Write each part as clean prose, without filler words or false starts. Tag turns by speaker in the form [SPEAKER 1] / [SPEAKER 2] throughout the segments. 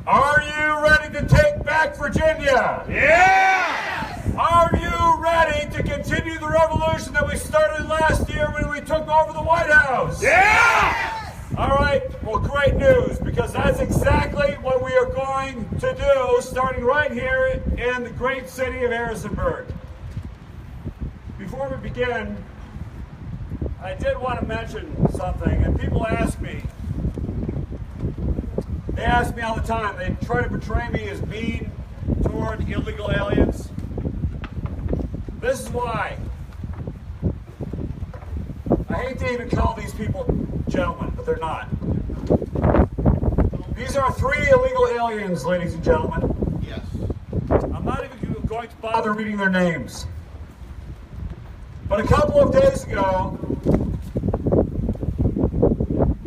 [SPEAKER 1] Are you ready to take back Virginia?
[SPEAKER 2] Yeah!
[SPEAKER 1] Are you ready to continue the revolution that we started last year when we took over the White House?
[SPEAKER 2] Yeah!
[SPEAKER 1] All right, well, great news, because that's exactly what we are going to do, starting right here in the great city of Harrisonburg. Before we begin, I did want to mention something, and people ask me, they ask me all the time, they try to portray me as mean toward illegal aliens. This is why. I hate to even call these people gentlemen, but they're not. These are 3 illegal aliens, ladies and gentlemen.
[SPEAKER 2] Yes.
[SPEAKER 1] I'm not even going to bother reading their names. But a couple of days ago,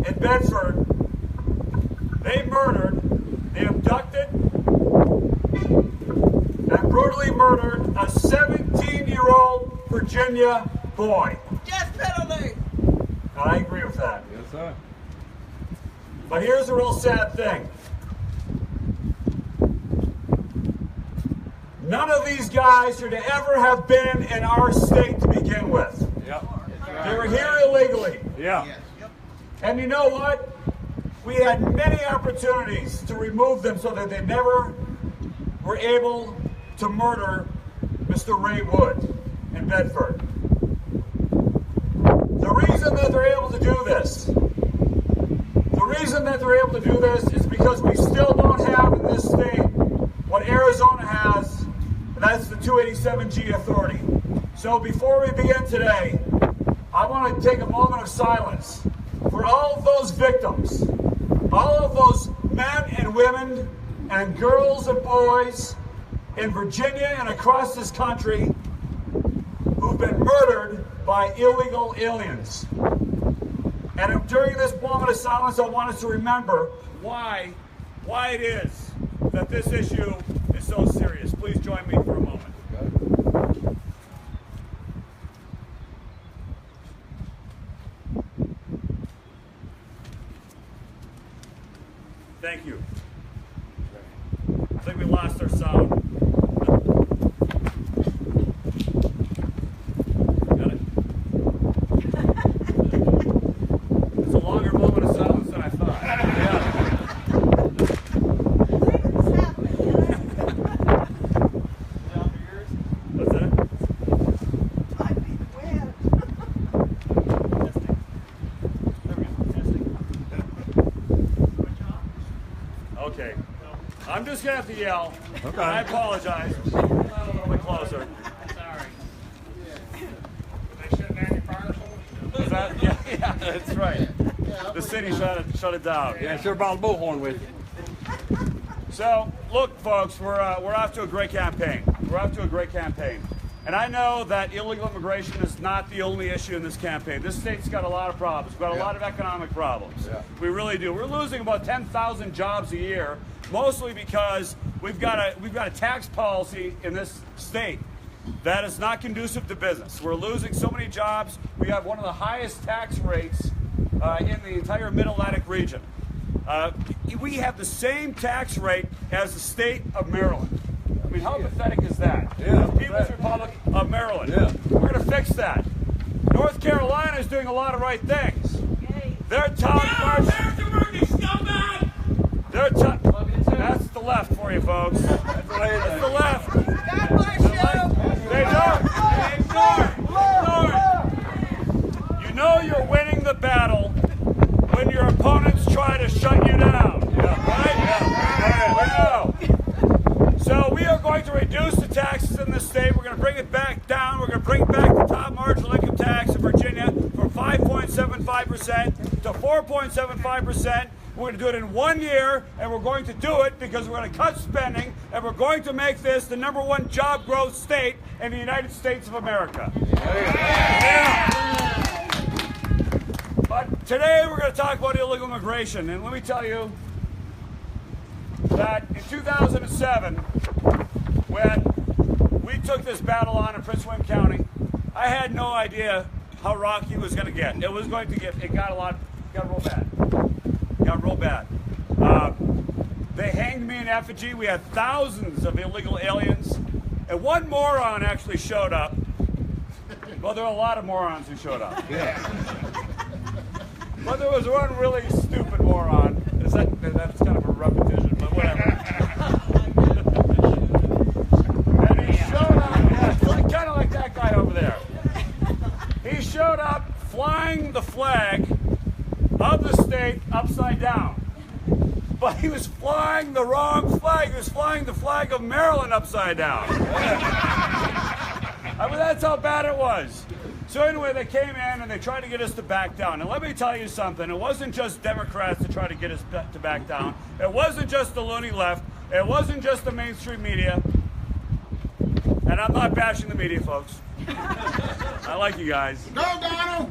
[SPEAKER 1] in Bedford, they murdered, they abducted, and brutally murdered a 17-year-old Virginia boy.
[SPEAKER 3] Death penalty!
[SPEAKER 1] And I agree with that.
[SPEAKER 2] Yes, sir.
[SPEAKER 1] But here's the real sad thing. None of these guys should ever have been in our state to begin with.
[SPEAKER 2] Yep.
[SPEAKER 1] They were here illegally.
[SPEAKER 2] Yeah.
[SPEAKER 1] And you know what? We had many opportunities to remove them so that they never were able to murder Mr. Ray Wood in Bedford. The reason that they're able to do this, is because we still don't have in this state what Arizona has, and that's the 287G authority. So before we begin today, I want to take a moment of silence for all of those victims, all of those men and women and girls and boys in Virginia and across this country who've been murdered by illegal aliens. And during this moment of silence, I want us to remember why it is that this issue is so serious. Please join me for a moment. Thank you. I think we lost our sound. Got it? It's a longer moment of silence than I thought. Yeah. What's that? Okay. I'm just going to have to yell.
[SPEAKER 2] Okay.
[SPEAKER 1] I apologize. A little bit closer.
[SPEAKER 4] Sorry. They shut down your fire hose?
[SPEAKER 1] Is that? Yeah, that's right. The city shut it down.
[SPEAKER 2] Yeah, sure brought the bullhorn with you.
[SPEAKER 1] So, look, folks, we're off to a great campaign. We're off to a great campaign. And I know that illegal immigration is not the only issue in this campaign. This state's got a lot of problems. We've got a lot of economic problems.
[SPEAKER 2] Yeah.
[SPEAKER 1] We really do. We're losing about 10,000 jobs a year, mostly because we've got a tax policy in this state that is not conducive to business. We're losing so many jobs. We have one of the highest tax rates in the entire Mid-Atlantic region. We have the same tax rate as the state of Maryland. I mean, how pathetic is that?
[SPEAKER 2] Yeah,
[SPEAKER 1] The People's Republic of Maryland.
[SPEAKER 2] Yeah.
[SPEAKER 1] We're going to fix that. North Carolina is doing a lot of right things. Their town
[SPEAKER 4] Harrisonburg, you scumbag!
[SPEAKER 1] That's the left for you, folks. That's the left.
[SPEAKER 3] God bless you!
[SPEAKER 1] They don't. You know you're winning the battle when your opponents try to shut you down. Right? Yeah. So we are going to reduce the taxes in this state. We're going to bring it back down. We're going to bring back the top marginal income tax in Virginia from 5.75% to 4.75%. We're going to do it in 1 year, and we're going to do it because we're going to cut spending, and we're going to make this the #1 job growth state in the United States of America. Yeah. But today we're going to talk about illegal immigration, and let me tell you that in 2007, when we took this battle on in Prince William County, I had no idea how rocky it was going to get. It got real bad. They hanged me in effigy. We had thousands of illegal aliens. And one moron actually showed up. Well, there were a lot of morons who showed up.
[SPEAKER 2] Yeah.
[SPEAKER 1] But there was one really stupid moron. That's kind of a repetition, but whatever. And he showed up, yeah, it's like, kind of like that guy over there. He showed up flying the flag of the state upside down. But he was flying the wrong flag. He was flying the flag of Maryland upside down. I mean, that's how bad it was. So anyway, they came in and they tried to get us to back down. And let me tell you something. It wasn't just Democrats to try to get us to back down. It wasn't just the loony left. It wasn't just the mainstream media. And I'm not bashing the media, folks. I like you guys.
[SPEAKER 2] Go, Donald!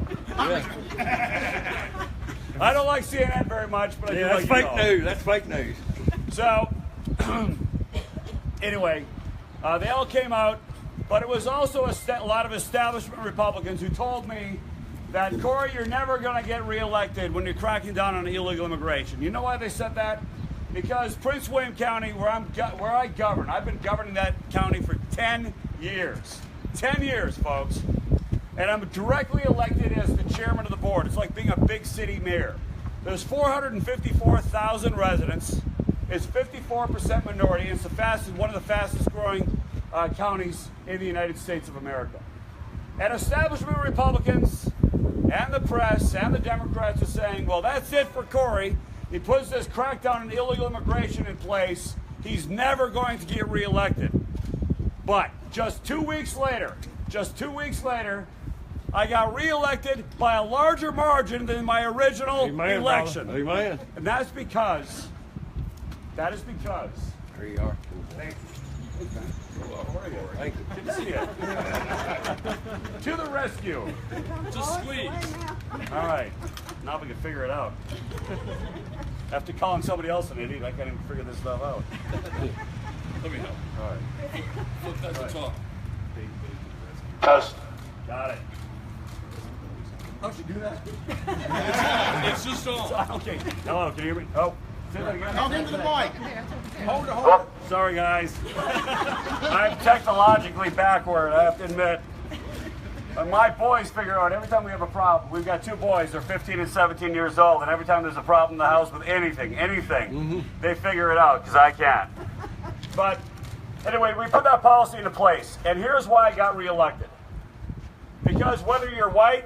[SPEAKER 1] I don't like CNN very much, but I do
[SPEAKER 2] Yeah,
[SPEAKER 1] like
[SPEAKER 2] that's
[SPEAKER 1] you all.
[SPEAKER 2] fake news. That's fake news.
[SPEAKER 1] So, anyway, they all came out, but it was also a lot of establishment Republicans who told me that, Corey, you're never going to get reelected when you're cracking down on illegal immigration. You know why they said that? Because Prince William County, where I govern, I've been governing that county for 10 years. 10 years, folks. And I'm directly elected as the chairman of the board. It's like being a big city mayor. There's 454,000 residents. It's 54% minority. And it's one of the fastest growing counties in the United States of America. And establishment Republicans and the press and the Democrats are saying, well, that's it for Corey. He puts this crackdown on illegal immigration in place. He's never going to get reelected. But just 2 weeks later, I got reelected by a larger margin than my original election.
[SPEAKER 2] Brother. Amen.
[SPEAKER 1] And that is because.
[SPEAKER 2] There you are.
[SPEAKER 1] Thank you.
[SPEAKER 2] Thank you.
[SPEAKER 1] Good to see you. To the rescue.
[SPEAKER 4] Just squeeze.
[SPEAKER 1] All right. Now we can figure it out. After calling somebody else an idiot, I can't even figure this stuff out.
[SPEAKER 4] Let me help.
[SPEAKER 1] All right.
[SPEAKER 4] Flip that to top.
[SPEAKER 1] Test. Got it. How'd you do that?
[SPEAKER 4] It's just on.
[SPEAKER 1] Okay. Hello, can you hear me? Oh, say that again.
[SPEAKER 2] Talk into the mic. Hold it, hold
[SPEAKER 1] Oh, sorry, guys. I'm technologically backward, I have to admit. But my boys figure out every time we have a problem. We've got two boys, they're 15 and 17 years old, and every time there's a problem in the house with anything, they figure it out, because I can't. But anyway, we put that policy into place, and here's why I got reelected. Because whether you're white,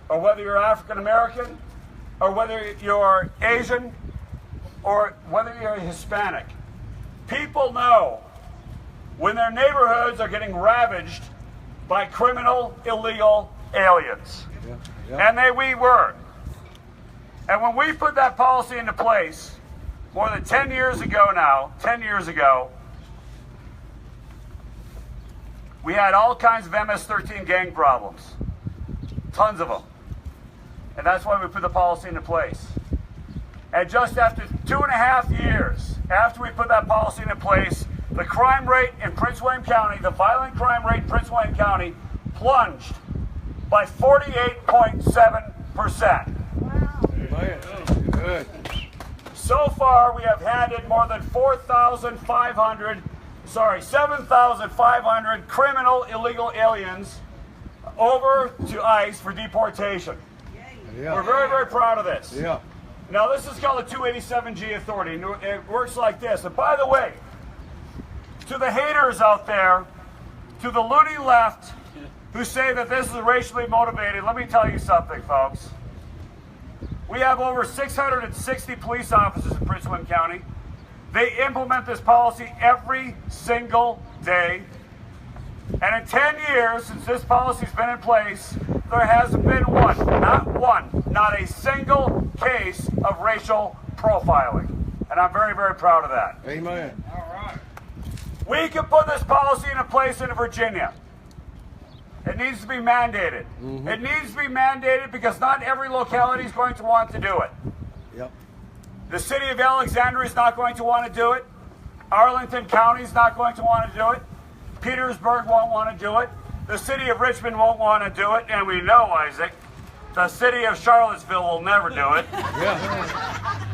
[SPEAKER 1] or whether you're African American, or whether you're Asian, or whether you're Hispanic, people know when their neighborhoods are getting ravaged by criminal, illegal aliens. And we were. And when we put that policy into place, more than 10 years ago now, we had all kinds of MS-13 gang problems. Tons of them. And that's why we put the policy into place. And just after 2.5 years after we put that policy into place, the crime rate in Prince William County, the violent crime rate in Prince William County, plunged by 48.7%.
[SPEAKER 2] Good.
[SPEAKER 1] So far, we have handed more than 7,500 criminal illegal aliens over to ICE for deportation.
[SPEAKER 2] Yeah.
[SPEAKER 1] We're very, very proud of this.
[SPEAKER 2] Yeah.
[SPEAKER 1] Now, this is called the 287G authority. And it works like this. And by the way, to the haters out there, to the loony left who say that this is racially motivated, let me tell you something, folks. We have over 660 police officers in Prince William County. They implement this policy every single day. And in 10 years since this policy's been in place, there hasn't been not a single case of racial profiling. And I'm very, very proud of that.
[SPEAKER 2] Amen.
[SPEAKER 4] All right.
[SPEAKER 1] We can put this policy into place in Virginia. It needs to be mandated. It needs to be mandated because not every locality is going to want to do it.
[SPEAKER 2] Yep.
[SPEAKER 1] The city of Alexandria is not going to want to do it. Arlington County is not going to want to do it. Petersburg won't want to do it. The city of Richmond won't want to do it. And we know, Isaac, the city of Charlottesville will never do it.
[SPEAKER 2] Yeah.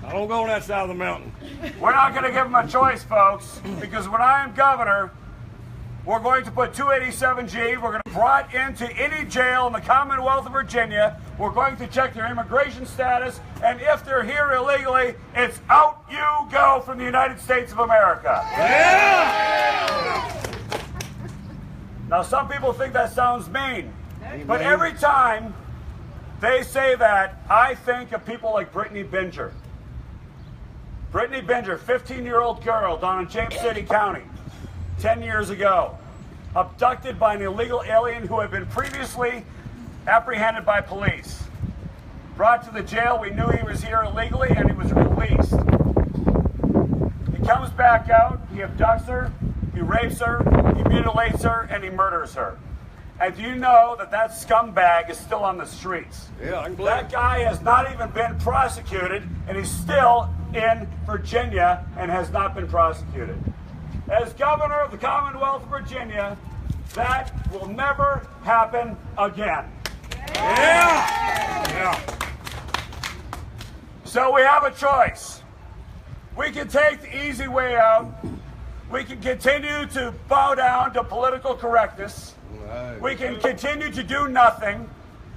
[SPEAKER 2] I I don't go on that side of the mountain.
[SPEAKER 1] We're not going to give them a choice, folks, because when I am governor, we're going to put 287G. We're going to brought into any jail in the Commonwealth of Virginia. We're going to check their immigration status, and if they're here illegally, it's out you go from the United States of America.
[SPEAKER 2] Yeah!
[SPEAKER 1] Now, some people think that sounds mean, but every time they say that, I think of people like Brittany Binger. Brittany Binger, 15-year-old girl down in James City County, 10 years ago, abducted by an illegal alien who had been previously apprehended by police. Brought to the jail, we knew he was here illegally, and he was released. He comes back out, he abducts her, he rapes her, he mutilates her, and he murders her. And do you know that that scumbag is still on the streets?
[SPEAKER 2] Yeah, I can believe
[SPEAKER 1] That
[SPEAKER 2] it.
[SPEAKER 1] guy has not even been prosecuted, and he's still in Virginia and has not been prosecuted. As governor of the Commonwealth of Virginia, that will never happen again.
[SPEAKER 2] Yeah! Yeah.
[SPEAKER 1] So we have a choice. We can take the easy way out. We can continue to bow down to political correctness.
[SPEAKER 2] Right.
[SPEAKER 1] We can continue to do nothing.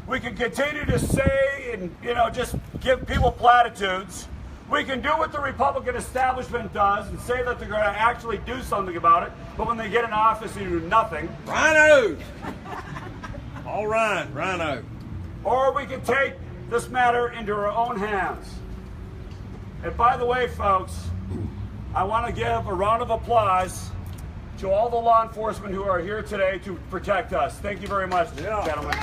[SPEAKER 1] We can continue to say and, just give people platitudes. We can do what the Republican establishment does and say that they're going to actually do something about it, but when they get in office, they do nothing.
[SPEAKER 2] Rhino! All right, Rhino.
[SPEAKER 1] Or we can take this matter into our own hands. And by the way, folks, I want to give a round of applause to all the law enforcement who are here today to protect us. Thank you very much, gentlemen.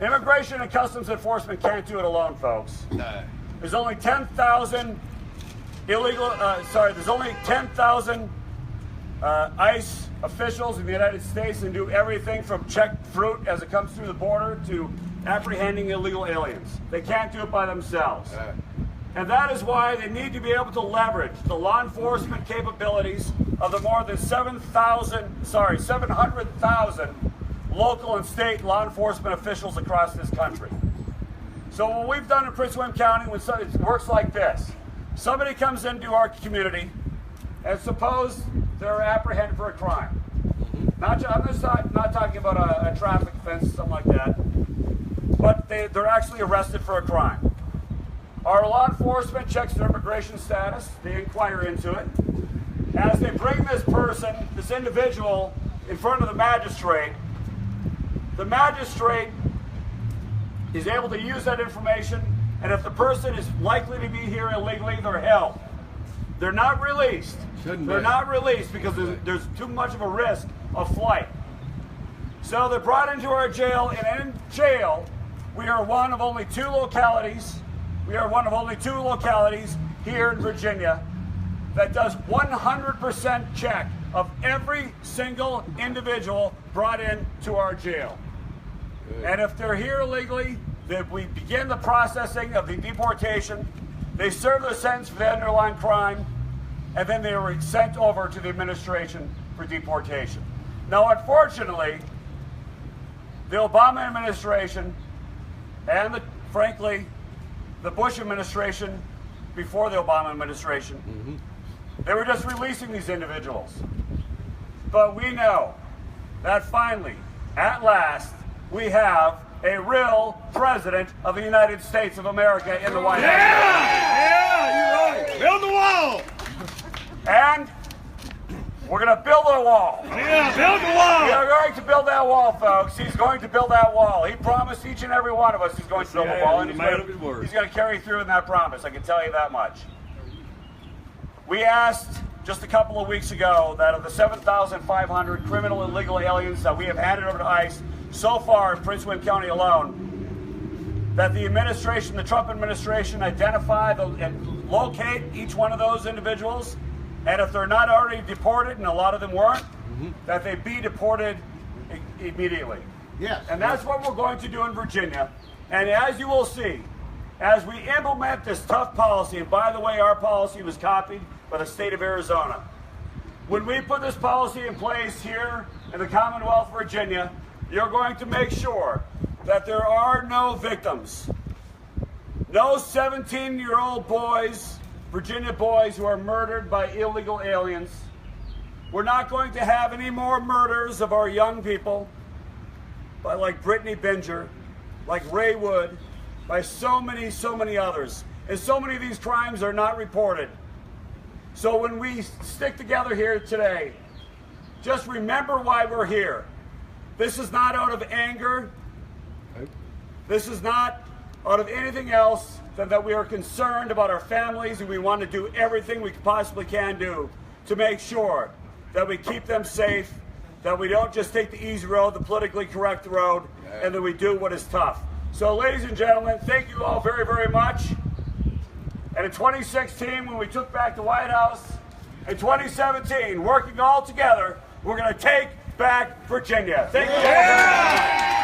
[SPEAKER 1] Immigration and Customs Enforcement can't do it alone, folks.
[SPEAKER 2] No.
[SPEAKER 1] There's only 10,000 there's only 10,000 ICE officials in the United States and do everything from check fruit as it comes through the border to apprehending illegal aliens. They can't do it by themselves. And that is why they need to be able to leverage the law enforcement capabilities of the more than 700,000 local and state law enforcement officials across this country. So what we've done in Prince William County, it works like this. Somebody comes into our community, and suppose they're apprehended for a crime. I'm not talking about a traffic offense, something like that, but they're actually arrested for a crime. Our law enforcement checks their immigration status, they inquire into it. As they bring this individual, in front of the magistrate is able to use that information, and if the person is likely to be here illegally, they're held. They're not released. They're not released because there's too much of a risk of flight. So they're brought into our jail, and in jail, we are one of only two localities. We are one of only two localities here in Virginia that does 100% check of every single individual brought in to our jail. And if they're here illegally, then we begin the processing of the deportation. They serve their sentence for the underlying crime, and then they are sent over to the administration for deportation. Now, unfortunately, the Obama administration and, frankly, the Bush administration before the Obama administration, they were just releasing these individuals. But we know that finally, at last, we have a real president of the United States of America in the White House.
[SPEAKER 2] Yeah, you're right. Build the wall.
[SPEAKER 1] And we're going to build a wall.
[SPEAKER 2] Yeah, build the
[SPEAKER 1] We
[SPEAKER 2] wall.
[SPEAKER 1] are going to build that wall, folks. He's going to build that wall. He promised each and every one of us he's going to build a wall, and
[SPEAKER 2] he's a man of his word.
[SPEAKER 1] he's going to carry through in that promise. I can tell you that much. We asked just a couple of weeks ago that of the 7,500 criminal illegal aliens that we have handed over to ICE so far in Prince William County alone, that the administration, the Trump administration, identify and locate each one of those individuals, and if they're not already deported, and a lot of them weren't, that they be deported immediately.
[SPEAKER 2] Yes.
[SPEAKER 1] And that's what we're going to do in Virginia. And as you will see, as we implement this tough policy, and by the way, our policy was copied by the state of Arizona. When we put this policy in place here in the Commonwealth of Virginia, you're going to make sure that there are no victims. No 17-year-old boys, Virginia boys, who are murdered by illegal aliens. We're not going to have any more murders of our young people by like Brittany Binger, like Ray Wood, by so many others. And so many of these crimes are not reported. So when we stick together here today, just remember why we're here. This is not out of anger. This is not out of anything else than that we are concerned about our families, and we want to do everything we possibly can do to make sure that we keep them safe, that we don't just take the easy road, the politically correct road, and that we do what is tough. So ladies and gentlemen, thank you all very, very much. And in 2016, when we took back the White House, in 2017, working all together, we're going to take back Virginia. Thank you all very much.